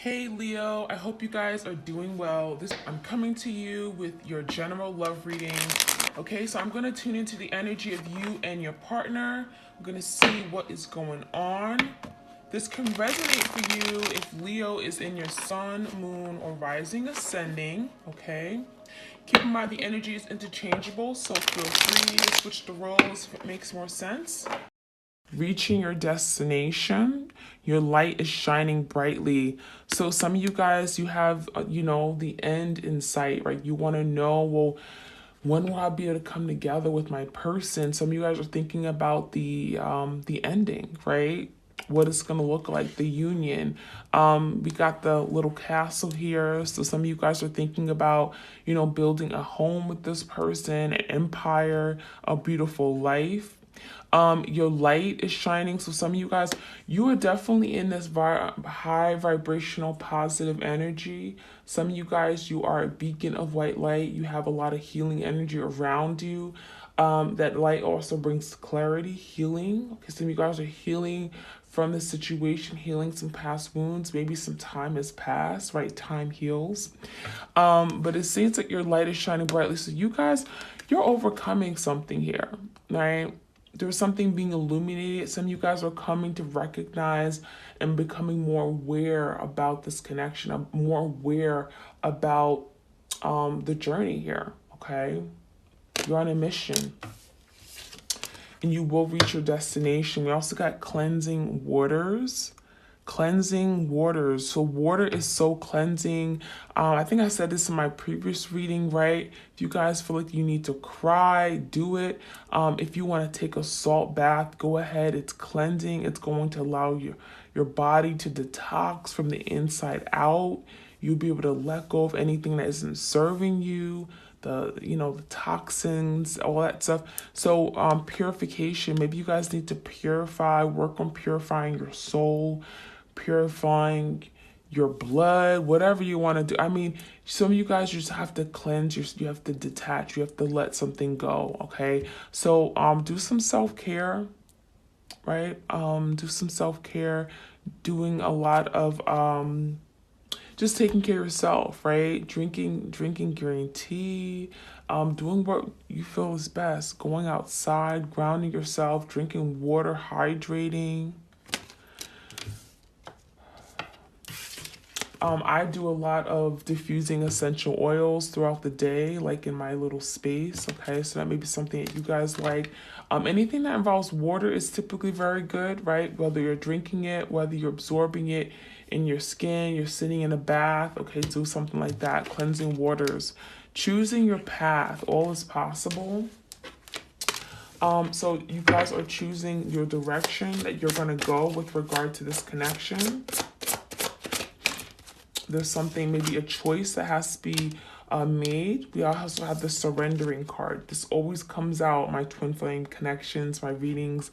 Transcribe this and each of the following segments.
Hey Leo, I hope you guys are doing well. I'm coming to you with your general love reading. Okay, so I'm going to tune into the energy of you and your partner. I'm going to see what is going on. This can resonate for you if Leo is in your sun, moon, or rising ascending. Okay, keep in mind the energy is interchangeable, so feel free to switch the roles if it makes more sense. Reaching your destination, your light is shining brightly. So some of you guys, you have the end in sight, right? You want to know, well, when will I be able to come together with my person? Some of you guys are thinking about the ending, right? What it's gonna look like, the union. We got the little castle here. So some of you guys are thinking about, building a home with this person, an empire, a beautiful life. Your light is shining. So some of you guys, you are definitely in this high vibrational positive energy. Some of you guys, you are a beacon of white light. You have a lot of healing energy around you. That light also brings clarity, healing. Okay, some of you guys are healing from the situation, healing some past wounds. Maybe some time has passed, right? Time heals. But it seems like your light is shining brightly. So you guys, you're overcoming something here, right? There's something being illuminated. Some of you guys are coming to recognize and becoming more aware about this connection, more aware about the journey here, okay? You're on a mission and you will reach your destination. We also got cleansing waters. Cleansing waters. So water is so cleansing. I think I said this in my previous reading, right? If you guys feel like you need to cry, do it. If you want to take a salt bath, go ahead. It's cleansing. It's going to allow your body to detox from the inside out. You'll be able to let go of anything that isn't serving you, the toxins, all that stuff. So purification, maybe you guys need to purify, work on purifying your soul, purifying your blood, whatever you want to do. I mean, some of you guys just have to cleanse, you have to detach, you have to let something go, okay? So do some self-care, right? Do some self-care, doing a lot of just taking care of yourself, right? Drinking green tea, doing what you feel is best, going outside, grounding yourself, drinking water, hydrating. I do a lot of diffusing essential oils throughout the day, like in my little space. Okay, so that may be something that you guys like. Anything that involves water is typically very good, right? Whether you're drinking it, whether you're absorbing it in your skin, you're sitting in a bath. Okay, do something like that. Cleansing waters, choosing your path. All is possible. So you guys are choosing your direction that you're gonna go with regard to this connection. There's something, maybe a choice that has to be made. We also have the surrendering card. This always comes out, my twin flame connections, my readings.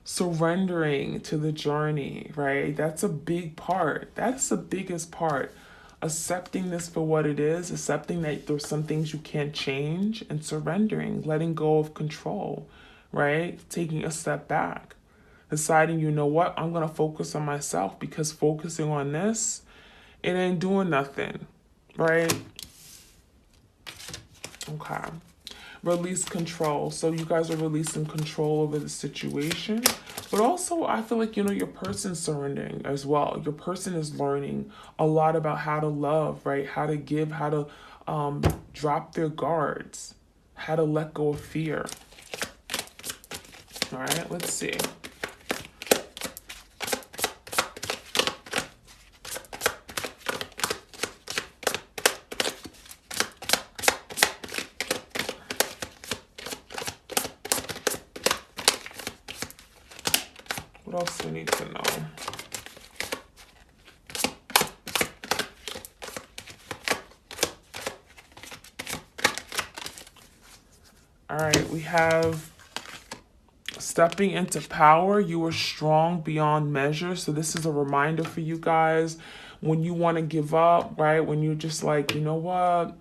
Surrendering to the journey, right? That's a big part. That's the biggest part. Accepting this for what it is, accepting that there's some things you can't change, and surrendering, letting go of control, right? Taking a step back. Deciding, you know what, I'm going to focus on myself, because focusing on this, it ain't doing nothing, right? Okay. Release control. So you guys are releasing control over the situation. But also, I feel like, your person's surrendering as well. Your person is learning a lot about how to love, right? How to give, how to drop their guards, how to let go of fear. All right, let's see. What else do we need to know? All right, we have stepping into power. You are strong beyond measure. So this is a reminder for you guys when you want to give up, right? When you're just like, you know what?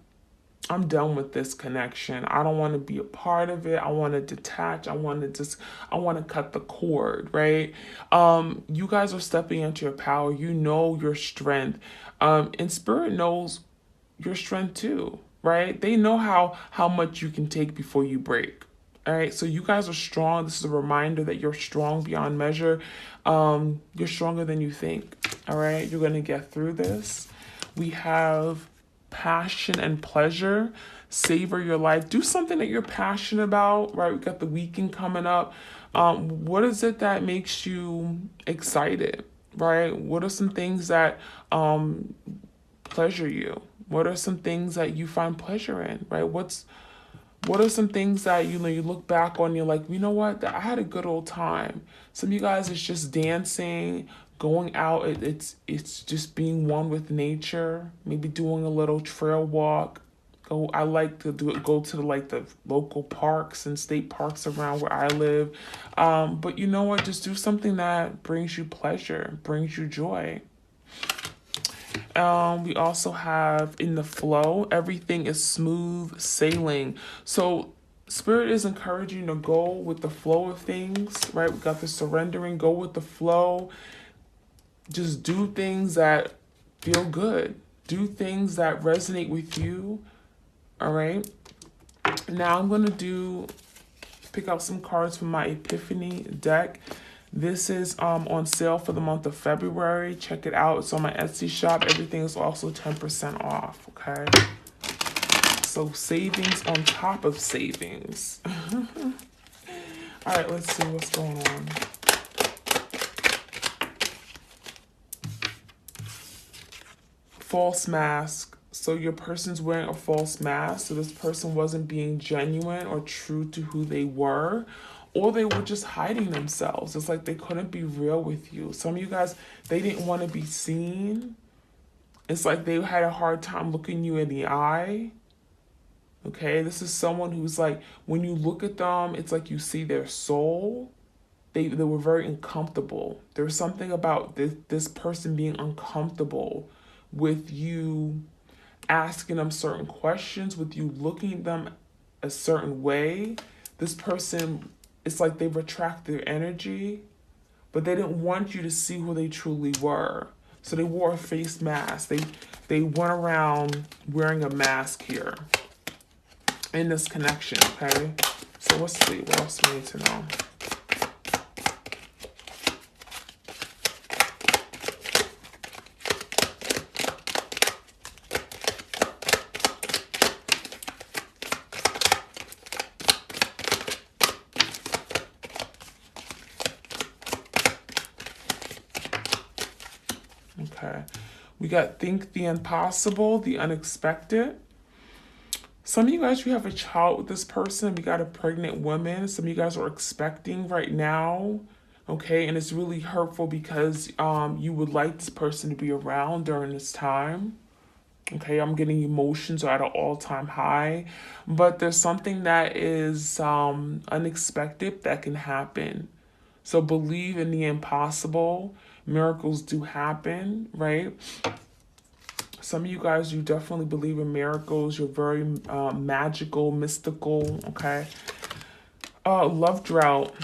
I'm done with this connection. I don't want to be a part of it. I want to detach. I want to cut the cord, right? You guys are stepping into your power. You know your strength. And spirit knows your strength too, right? They know how much you can take before you break. All right, so you guys are strong. This is a reminder that you're strong beyond measure. You're stronger than you think. All right, you're gonna get through this. We have passion and pleasure. Savor your life. Do something that you're passionate about. Right, we got the weekend coming up. What is it that makes you excited? Right, what are some things that pleasure you? What are some things that you find pleasure in? Right, what are some things that you look back on, you're like, you know what, I had a good old time. Some of you guys, it's just dancing, going out, it's just being one with nature, maybe doing a little trail walk. I like to go to the local parks and state parks around where I live. But you know what, just do something that brings you pleasure, brings you joy. We also have in the flow, everything is smooth sailing. So Spirit is encouraging you to go with the flow of things, right? We got the surrendering, go with the flow. Just do things that feel good. Do things that resonate with you, all right? Now I'm going to pick out some cards from my Epiphany deck. This is on sale for the month of February. Check it out. It's on my Etsy shop. Everything is also 10% off, okay? So savings on top of savings. All right, let's see what's going on. False mask. So your person's wearing a false mask. So this person wasn't being genuine or true to who they were. Or they were just hiding themselves. It's like they couldn't be real with you. Some of you guys, they didn't want to be seen. It's like they had a hard time looking you in the eye. Okay, this is someone who's like, when you look at them, it's like you see their soul. They were very uncomfortable. There's something about this person being uncomfortable with you asking them certain questions, with you looking at them a certain way. This person, it's like they retract their energy, but they didn't want you to see who they truly were. So they wore a face mask. They went around wearing a mask here in this connection, okay? So let's see, what else we need to know? Okay, we got think the impossible, the unexpected. Some of you guys, you have a child with this person. We got a pregnant woman. Some of you guys are expecting right now, okay? And it's really hurtful because you would like this person to be around during this time. Okay, I'm getting emotions are at an all-time high, but there's something that is unexpected that can happen. So believe in the impossible. Miracles do happen, right? Some of you guys, you definitely believe in miracles. You're very magical, mystical, okay? Love drought.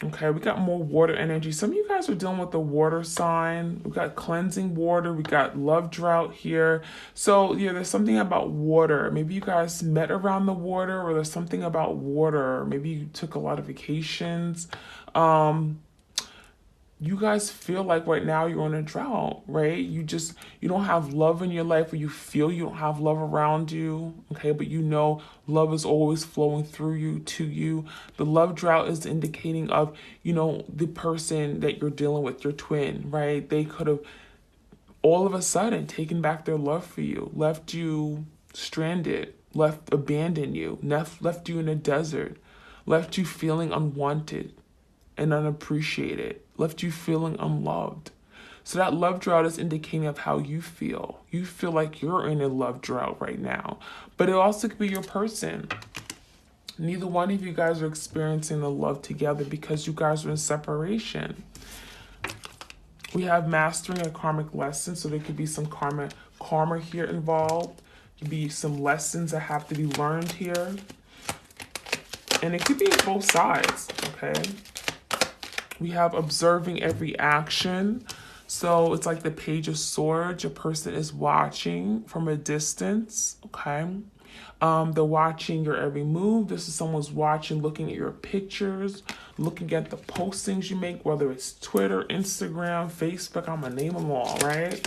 Okay, we got more water energy. Some of you guys are dealing with the water sign. We got cleansing water. We got love drought here. So, yeah, there's something about water. Maybe you guys met around the water, or there's something about water. Maybe you took a lot of vacations. You guys feel like right now you're on a drought, right? You don't have love in your life, or you feel you don't have love around you, okay? But you know love is always flowing through you, to you. The love drought is indicating of, the person that you're dealing with, your twin, right? They could have all of a sudden taken back their love for you, left you stranded, abandoned you, left you in a desert, left you feeling unwanted and unappreciated, left you feeling unloved. So that love drought is indicating of how you feel. You feel like you're in a love drought right now. But it also could be your person. Neither one of you guys are experiencing the love together because you guys are in separation. We have mastering a karmic lesson, so there could be some karma here involved. be some lessons that have to be learned here. And it could be both sides, okay? We have observing every action. So it's like the Page of Swords. Your person is watching from a distance, okay? They're watching your every move. This is someone's watching, looking at your pictures, looking at the postings you make, whether it's Twitter, Instagram, Facebook. I'm gonna name them all, right?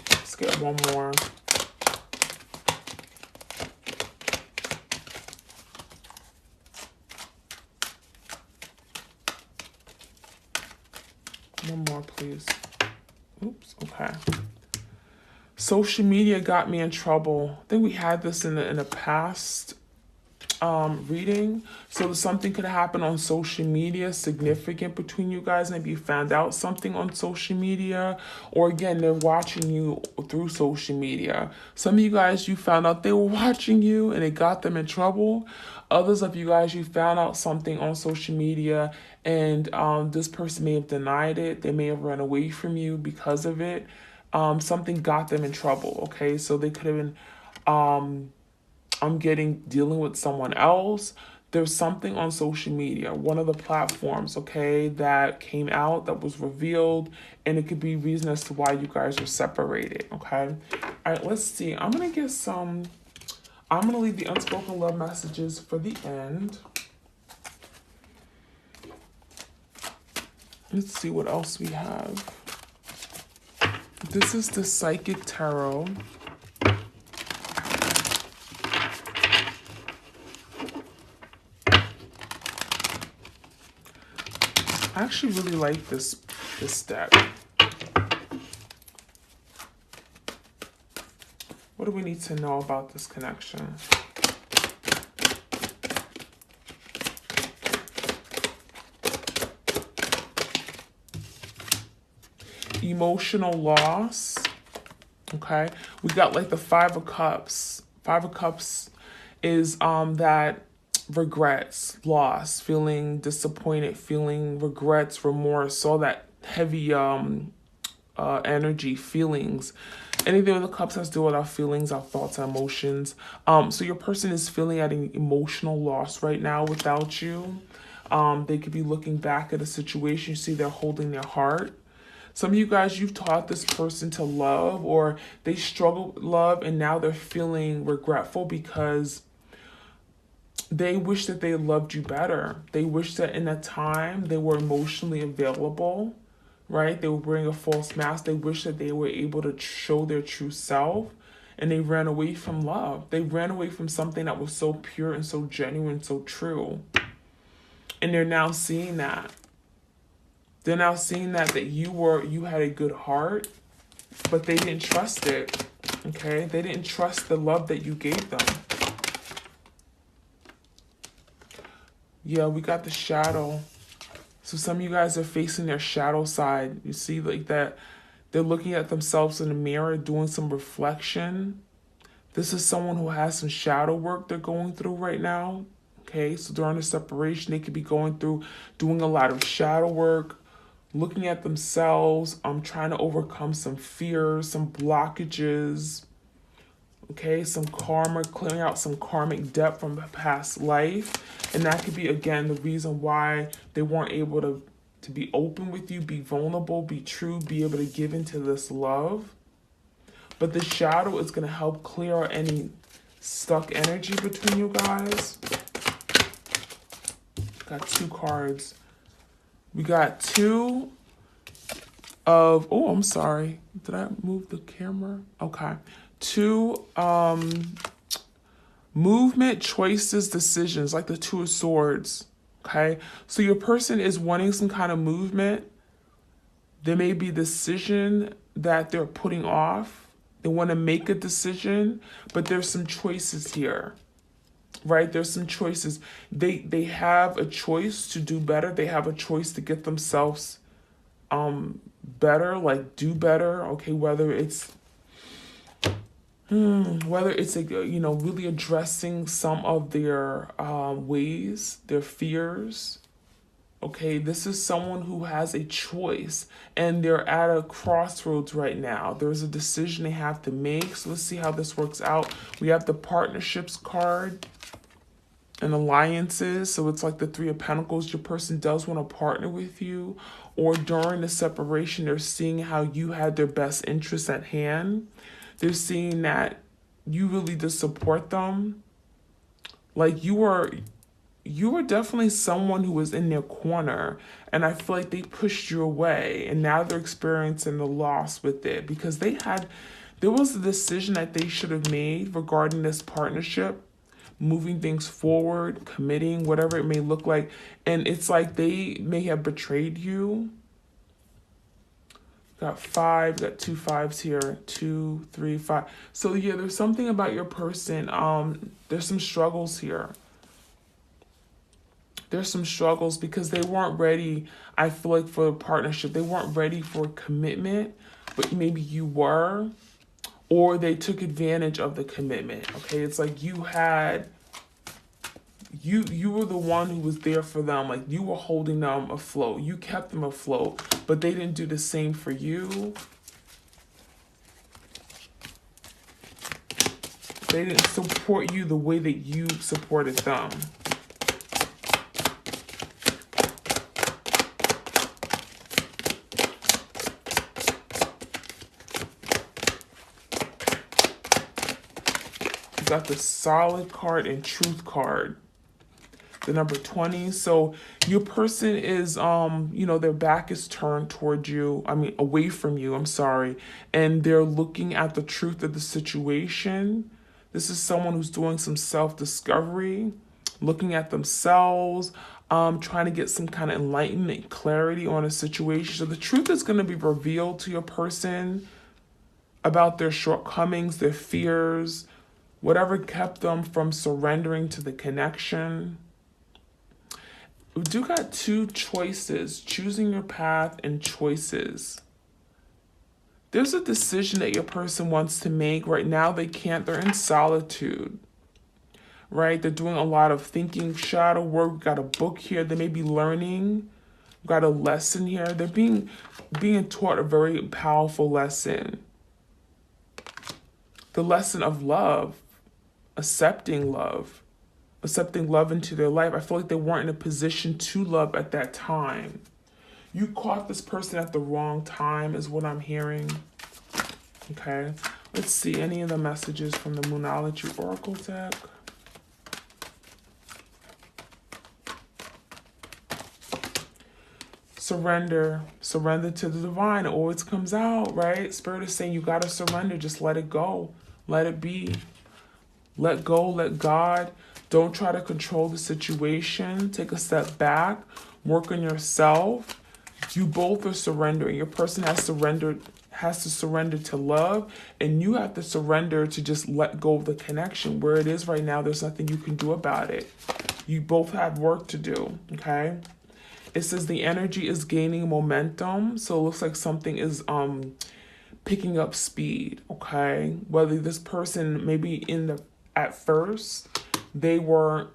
Let's get one more. One more, please. Oops, okay. Social media got me in trouble. I think we had this in the past reading. So something could happen on social media, significant between you guys. Maybe you found out something on social media, or again, they're watching you through social media. Some of you guys, you found out they were watching you and it got them in trouble. Others of you guys, you found out something on social media and this person may have denied it. They may have run away from you because of it. Something got them in trouble, okay? So they could have been dealing with someone else. There's something on social media, one of the platforms, okay, that came out, that was revealed, and it could be reason as to why you guys are separated, okay? All right, let's see. I'm going to leave the unspoken love messages for the end. Let's see what else we have. This is the Psychic Tarot. I actually really like this deck. What do we need to know about this connection? Emotional loss. Okay, we got like the Five of Cups. Five of Cups is that regrets, loss, feeling disappointed, feeling regrets, remorse, all that heavy energy, feelings. Anything with the cups has to do with our feelings, our thoughts, our emotions. So your person is feeling at an emotional loss right now without you. They could be looking back at a situation. You see they're holding their heart. Some of you guys, you've taught this person to love, or they struggle with love and now they're feeling regretful because they wish that they loved you better. They wish that in that time they were emotionally available, right? They were wearing a false mask. They wish that they were able to show their true self, and they ran away from love. They ran away from something that was so pure and so genuine, so true. And they're now seeing that. They're now seeing that you had a good heart, but they didn't trust it, okay? They didn't trust the love that you gave them. Yeah, we got the shadow. So some of you guys are facing their shadow side. You see like that they're looking at themselves in the mirror, doing some reflection. This is someone who has some shadow work they're going through right now. Okay, so during the separation, they could be going through doing a lot of shadow work, looking at themselves, trying to overcome some fears, some blockages. Okay, some karma, clearing out some karmic debt from the past life. And that could be, again, the reason why they weren't able to be open with you, be vulnerable, be true, be able to give into this love. But the shadow is going to help clear out any stuck energy between you guys. Got two cards. We got two of, oh, I'm sorry. Did I move the camera? Okay. Two movement, choices, decisions, like the Two of Swords, okay? So your person is wanting some kind of movement. There may be a decision that they're putting off. They want to make a decision, but there's some choices here, right? There's some choices. They have a choice to do better. They have a choice to get themselves better, like do better, okay? Whether it's really addressing some of their ways, their fears, Okay, this is someone who has a choice and they're at a crossroads right now. There's a decision they have to make. So let's see how this works out. We have the partnerships card and alliances. So it's like the Three of Pentacles. Your person does want to partner with you, or during the separation, they're seeing how you had their best interests at hand. They're seeing that you really did support them. Like you were definitely someone who was in their corner, and I feel like they pushed you away, and now they're experiencing the loss with it because there was a decision that they should have made regarding this partnership, moving things forward, committing, whatever it may look like, and it's like they may have betrayed you. Got 5, got 2 5s here, 2, 3, 5. So yeah, there's something about your person. There's some struggles here. There's some struggles because they weren't ready, I feel like, for a partnership. They weren't ready for commitment, but maybe you were, or they took advantage of the commitment. Okay, it's like you were the one who was there for them. Like you were holding them afloat. You kept them afloat, but they didn't do the same for you. They didn't support you the way that you supported them. Got the Solid card and Truth card, the number 20. So your person is their back is turned towards you, away from you, I'm sorry, and they're looking at the truth of the situation. This is someone who's doing some self-discovery, looking at themselves, trying to get some kind of enlightenment, clarity on a situation. So the truth is going to be revealed to your person about their shortcomings, their fears, whatever kept them from surrendering to the connection. We do got 2 choices, choosing your path and choices. There's a decision that your person wants to make. Right now they can't, they're in solitude, right? They're doing a lot of thinking, shadow work. We've got a book here. They may be learning. We've got a lesson here. They're being taught a very powerful lesson. The lesson of love. Accepting love into their life. I feel like they weren't in a position to love at that time. You caught this person at the wrong time is what I'm hearing. Okay, let's see any of the messages from the Moonology Oracle deck. Surrender to the divine. It always comes out, right? Spirit is saying you got to surrender. Just let it go. Let it be. Let go, let God. Don't try to control the situation. Take a step back. Work on yourself. You both are surrendering. Your person has to surrender to love, and you have to surrender to just let go of the connection. Where it is right now, there's nothing you can do about it. You both have work to do, okay? It says the energy is gaining momentum, so it looks like something is picking up speed, okay? Whether this person maybe at first, they weren't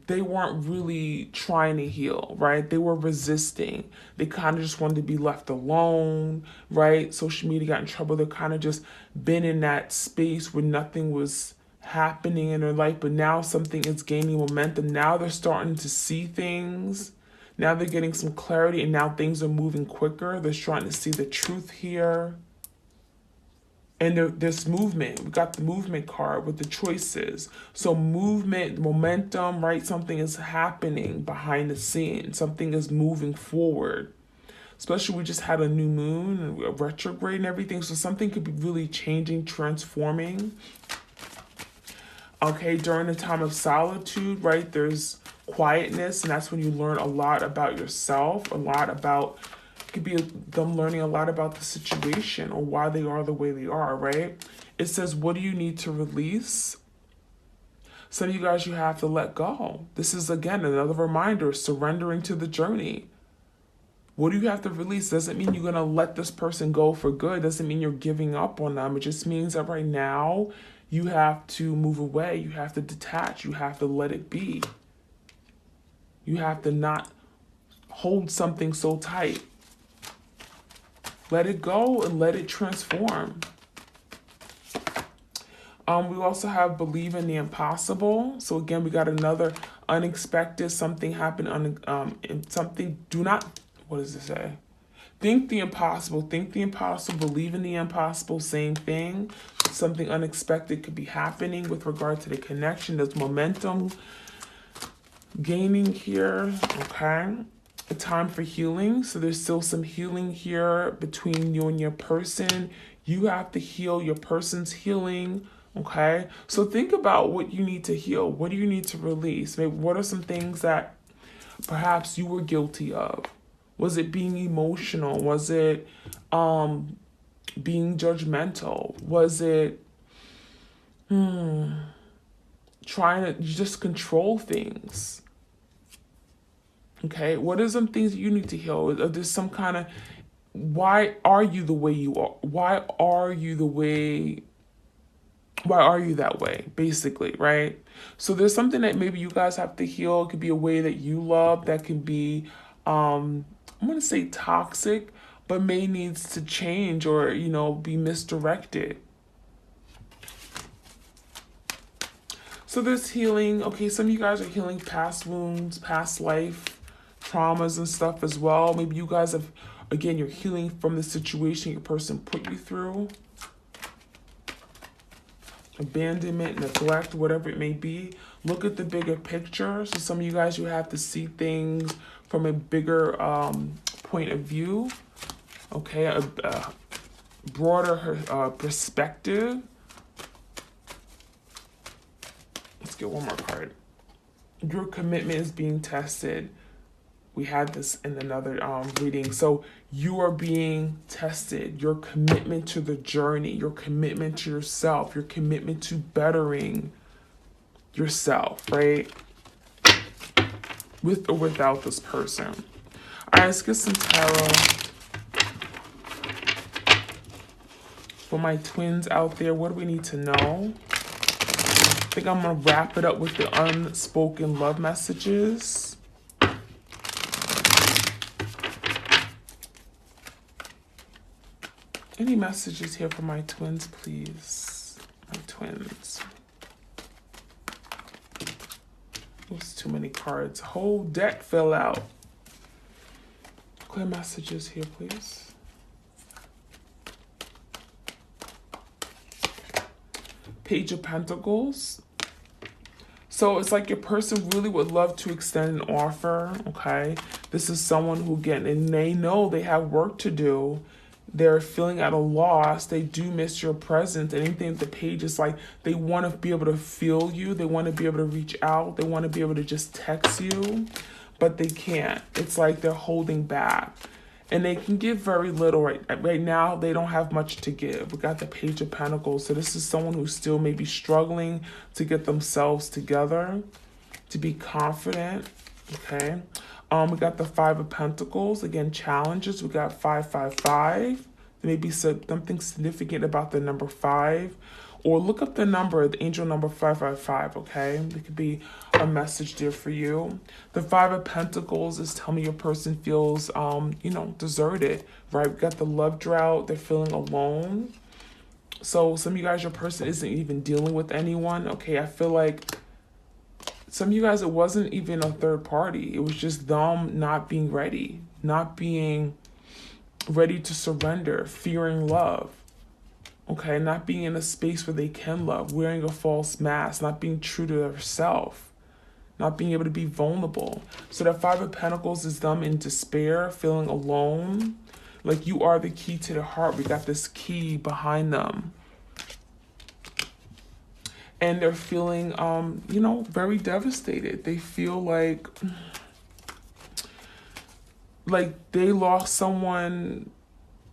really trying to heal, right? They were resisting. They kind of just wanted to be left alone, right? Social media got in trouble. They're kind of just been in that space where nothing was happening in their life, but now something is gaining momentum. Now they're starting to see things. Now they're getting some clarity, and now things are moving quicker. They're starting to see the truth here. And there's movement. We got the movement card with the choices. So movement, momentum, right? Something is happening behind the scenes. Something is moving forward. Especially we just had a new moon, a retrograde and everything. So something could be really changing, transforming. Okay, during the time of solitude, right? There's quietness, and that's when you learn a lot about yourself, could be them learning a lot about the situation or why they are the way they are, right? It says, what do you need to release? Some of you guys, you have to let go. This is, again, another reminder, surrendering to the journey. What do you have to release? Doesn't mean you're going to let this person go for good. Doesn't mean you're giving up on them. It just means that right now you have to move away. You have to detach. You have to let it be. You have to not hold something so tight. Let it go and let it transform. We also have believe in the impossible. So again, we got another unexpected, something happened, something, do not, what does it say? Think the impossible, believe in the impossible, same thing. Something unexpected could be happening with regard to the connection. There's momentum gaining here, okay? A time for healing. So there's still some healing here between you and your person. You have to heal, your person's healing, okay? So think about what you need to heal. What do you need to release? Maybe what are some things that perhaps you were guilty of? Was it being emotional? Was it being judgmental? Was it trying to just control things? Okay, what are some things you need to heal? Is there some kind of, why are you the way you are? Why are you that way, basically, right? So there's something that maybe you guys have to heal. It could be a way that you love that can be, I'm going to say toxic, but may needs to change or, be misdirected. So there's healing. Okay, some of you guys are healing past wounds, past life, traumas and stuff as well. Maybe you guys have, again, you're healing from the situation your person put you through. Abandonment, neglect, whatever it may be. Look at the bigger picture. So some of you guys, you have to see things from a bigger point of view. Okay, a broader perspective. Let's get one more card. Your commitment is being tested. We had this in another reading. So you are being tested. Your commitment to the journey, your commitment to yourself, your commitment to bettering yourself, right? With or without this person. All right, let's get some tarot for my twins out there. What do we need to know? I think I'm going to wrap it up with the unspoken love messages. Any messages here for my twins, please? My twins. There's too many cards. Whole deck fell out. Clear messages here, please. Page of Pentacles. So it's like your person really would love to extend an offer, okay? This is someone who, again, and they know they have work to do. They're feeling at a loss. They do miss your presence. Anything the page is like, they want to be able to feel you. They want to be able to reach out. They want to be able to just text you, but they can't. It's like they're holding back. And they can give very little right now. They don't have much to give. We got the Page of Pentacles. So this is someone who's still maybe struggling to get themselves together, to be confident, okay? We got the Five of Pentacles. Again, challenges. We got 555. There may be something significant about the number 5. Or look up the number, the angel number 555, okay? It could be a message there for you. The Five of Pentacles is telling me your person feels, deserted, right? We got the love drought. They're feeling alone. So some of you guys, your person isn't even dealing with anyone, okay? I feel like some of you guys, it wasn't even a third party. It was just them not being ready to surrender, fearing love. Okay, not being in a space where they can love, wearing a false mask, not being true to themselves, not being able to be vulnerable. So the Five of Pentacles is them in despair, feeling alone. Like you are the key to the heart. We got this key behind them. And they're feeling, very devastated. They feel like they lost someone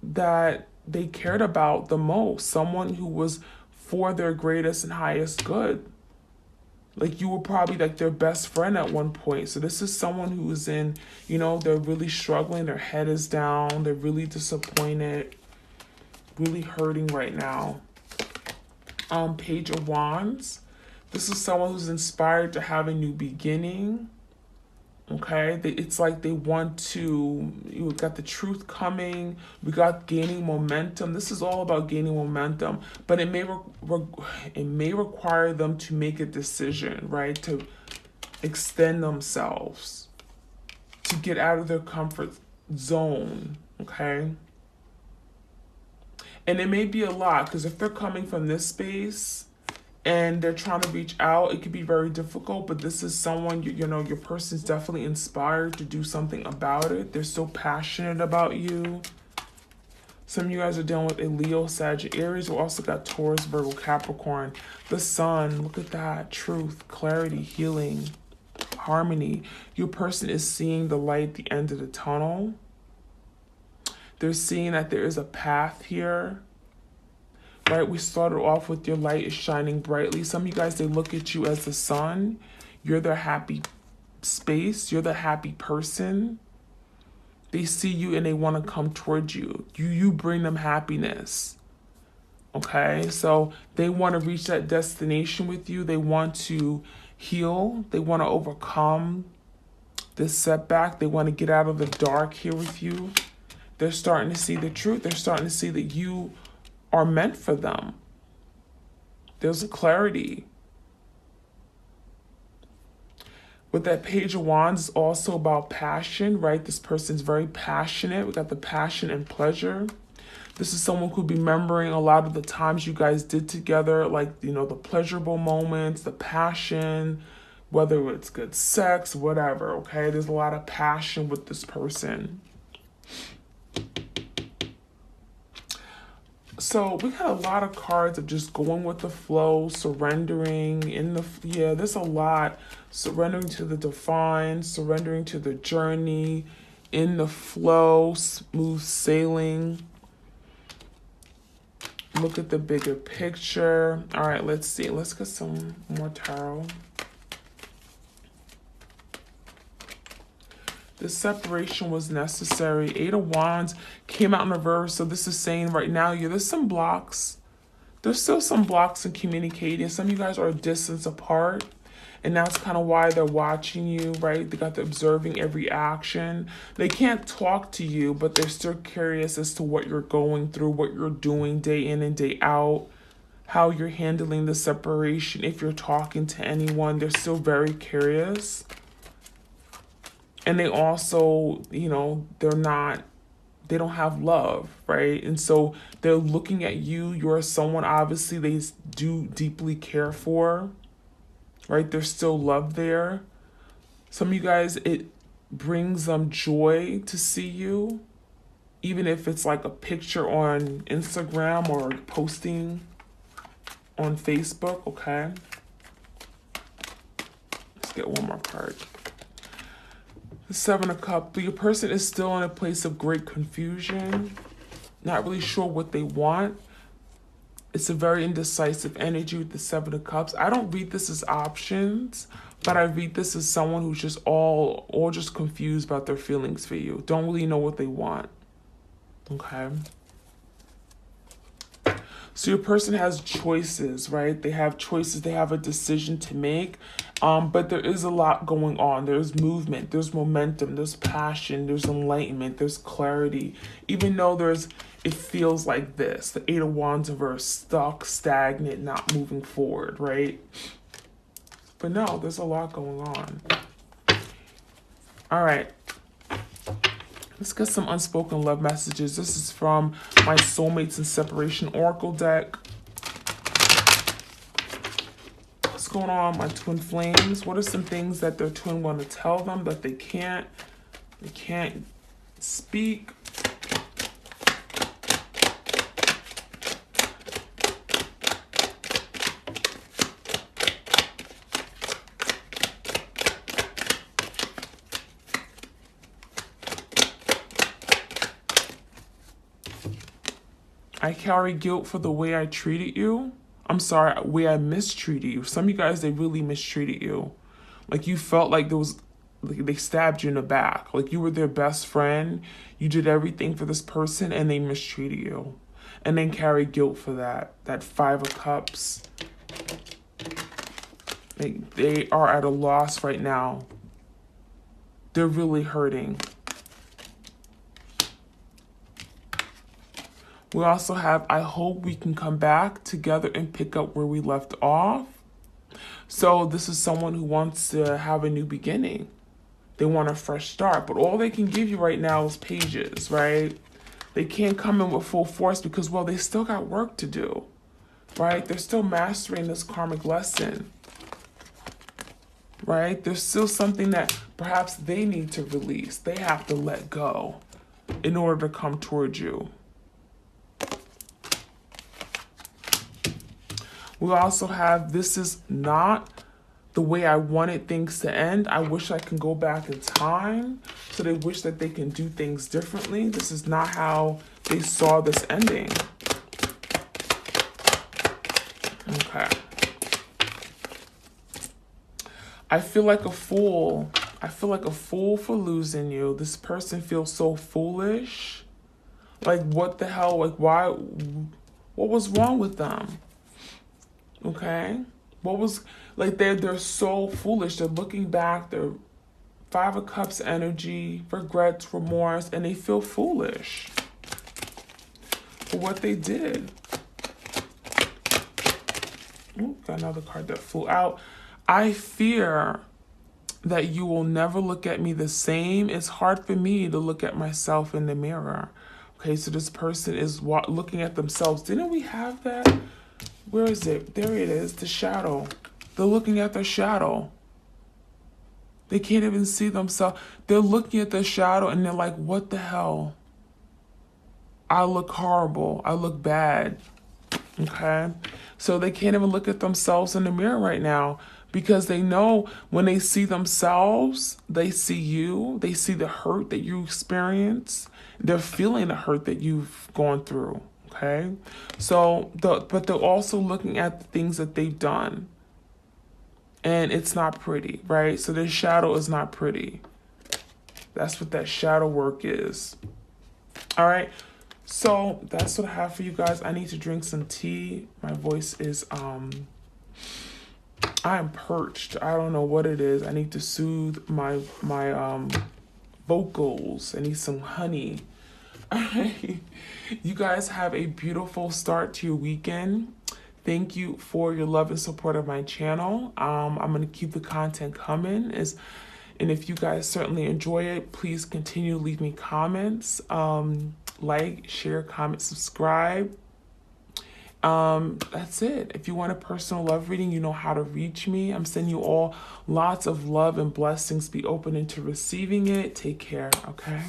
that they cared about the most, someone who was for their greatest and highest good. Like you were probably like their best friend at one point. So this is someone who is in, they're really struggling. Their head is down. They're really disappointed, really hurting right now. Page of Wands. This is someone who's inspired to have a new beginning. Okay, it's like they want to, you got the truth coming, we got gaining momentum. This is all about gaining momentum, but it may require them to make a decision, right? To extend themselves, to get out of their comfort zone, okay? And it may be a lot, because if they're coming from this space and they're trying to reach out, it could be very difficult. But this is someone, you know, your person's definitely inspired to do something about it. They're so passionate about you. Some of you guys are dealing with a Leo, Sagittarius. We also got Taurus, Virgo, Capricorn. The Sun, look at that. Truth, clarity, healing, harmony. Your person is seeing the light at the end of the tunnel. They're seeing that there is a path here. Right, we started off with your light is shining brightly. Some of you guys, they look at you as the sun. You're their happy space. You're the happy person. They see you and they want to come towards you. You bring them happiness. Okay, so they want to reach that destination with you. They want to heal. They want to overcome this setback. They want to get out of the dark here with you. They're starting to see the truth. They're starting to see that you are meant for them. There's a clarity. With that Page of Wands, it's also about passion, right? This person's very passionate. We got the passion and pleasure. This is someone who could be remembering a lot of the times you guys did together, like, you know, the pleasurable moments, the passion, whether it's good sex, whatever, okay? There's a lot of passion with this person. So we got a lot of cards of just going with the flow, surrendering there's a lot. Surrendering to the divine, surrendering to the journey, in the flow, smooth sailing. Look at the bigger picture. All right, let's see. Let's get some more tarot. The separation was necessary. Eight of Wands came out in reverse. So this is saying right now, there's some blocks. There's still some blocks in communicating. Some of you guys are a distance apart. And that's kind of why they're watching you, right? They got the observing every action. They can't talk to you, but they're still curious as to what you're going through, what you're doing day in and day out, how you're handling the separation. If you're talking to anyone, they're still very curious. And they also, you know, they don't have love, right? And so they're looking at you. You're someone, obviously, they do deeply care for, right? There's still love there. Some of you guys, it brings them joy to see you, even if it's like a picture on Instagram or posting on Facebook, okay? Let's get one more card. The Seven of Cups. Your person is still in a place of great confusion, not really sure what they want. It's a very indecisive energy with the Seven of Cups. I don't read this as options, but I read this as someone who's just all just confused about their feelings for you. Don't really know what they want. Okay. So your person has choices, right? They have choices. They have a decision to make. But there is a lot going on. There's movement. There's momentum. There's passion. There's enlightenment. There's clarity. Even though it feels like this. The Eight of Wands are stuck, stagnant, not moving forward, right? But no, there's a lot going on. All right. Let's get some unspoken love messages. This is from my Soulmates and Separation Oracle deck. What's going on, my twin flames? What are some things that their twin want to tell them that they can't speak? I carry guilt for the way I treated you. I'm sorry, way I mistreated you. Some of you guys, they really mistreated you. Like you felt like they stabbed you in the back. Like you were their best friend. You did everything for this person and they mistreated you. And then carry guilt for that. That Five of Cups. They are at a loss right now. they're really hurting. We also have, I hope we can come back together and pick up where we left off. So this is someone who wants to have a new beginning. They want a fresh start, but all they can give you right now is pages, right? They can't come in with full force because, well, they still got work to do, right? They're still mastering this karmic lesson, right? There's still something that perhaps they need to release. They have to let go in order to come towards you. We also have, this is not the way I wanted things to end. I wish I can go back in time. So they wish that they can do things differently. This is not how they saw this ending. Okay. I feel like a fool. I feel like a fool for losing you. This person feels so foolish. Like, what the hell? Like, why? What was wrong with them? Okay, what was, like, they're so foolish. They're looking back. They're Five of Cups energy, regrets, remorse, and they feel foolish for what they did. Ooh, got another card that flew out. I fear that you will never look at me the same. It's hard for me to look at myself in the mirror. Okay, so this person is looking at themselves. Didn't we have that? Where is it? There it is, the shadow. They're looking at their shadow. They can't even see themselves. They're looking at the shadow and they're like, what the hell? I look horrible. I look bad. Okay? So they can't even look at themselves in the mirror right now because they know when they see themselves, they see you. They see the hurt that you experience. They're feeling the hurt that you've gone through. Okay? So, but they're also looking at the things that they've done. And it's not pretty, right? So this shadow is not pretty. That's what that shadow work is. All right. So that's what I have for you guys. I need to drink some tea. My voice is, I am perched. I don't know what it is. I need to soothe my vocals. I need some honey. All right. You guys have a beautiful start to your weekend. Thank you for your love and support of my channel. I'm going to keep the content coming. And if you guys certainly enjoy it, please continue to leave me comments. Like, share, comment, subscribe. That's it. If you want a personal love reading, you know how to reach me. I'm sending you all lots of love and blessings. Be open into receiving it. Take care, okay?